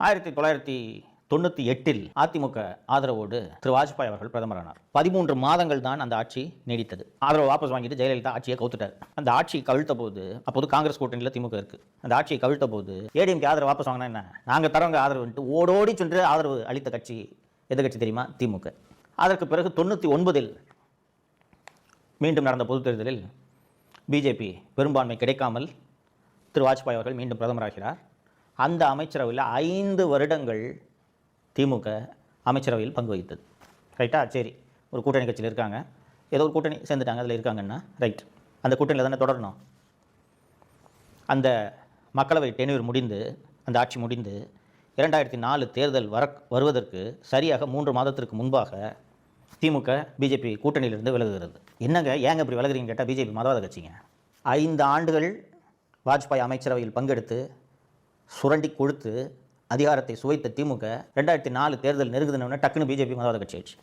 1998 அதிமுக ஆதரவோடு திரு வாஜ்பாய் அவர்கள் பிரதமரானார். 13 மாதங்கள் தான் அந்த ஆட்சி நீடித்தது. ஆதரவு வாபஸ் வாங்கிட்டு ஜெயலலிதா ஆட்சியை கவுத்துட்டார். அந்த ஆட்சி கவிழ்த்த போது, அப்போது காங்கிரஸ் கூட்டணியில் திமுக இருக்கு. அந்த ஆட்சியை கவிழ்த்த போது ஏடிஎம்கே ஆதரவு வாபஸ் வாங்கினா என்ன, நாங்கள் தரவங்க ஆதரவு ஓடோடி சென்று ஆதரவு அளித்த கட்சி எந்த கட்சி தெரியுமா? திமுக. அதற்கு பிறகு 99 மீண்டும் நடந்த பொதுத் தேர்தலில் பிஜேபி பெரும்பான்மை கிடைக்காமல் திரு வாஜ்பாய் அவர்கள் மீண்டும் பிரதமராகிறார். அந்த அமைச்சரவையில் 5 வருடங்கள் திமுக அமைச்சரவையில் பங்கு வகித்தது. ரைட்டா? சரி, ஒரு கூட்டணி கட்சியில் இருக்காங்க, ஏதோ ஒரு கூட்டணி சேர்ந்துட்டாங்க, அதில் இருக்காங்கன்னா ரைட், அந்த கூட்டணியில் தானே தொடரணும். அந்த மக்களவை டென்யூர் முடிந்து, அந்த ஆட்சி முடிந்து 2004 தேர்தல் வருவதற்கு சரியாக 3 மாதத்திற்கு முன்பாக திமுக பிஜேபி கூட்டணியிலிருந்து விலகுகிறது. என்னங்க, ஏங்க இப்படி விலகுறீங்கன்னு கேட்டால், பிஜேபி மதவாத கட்சிங்க. 5 ஆண்டுகள் வாஜ்பாய் அமைச்சரவையில் பங்கெடுத்து சுரண்டி கொடுத்து அதிகாரத்தை சுவைத்த திமுக 2004 தேர்தல் நெருங்குதுன்னு டக்குன்னு பிஜேபி மதவாத கட்சி ஆயிடுச்சு.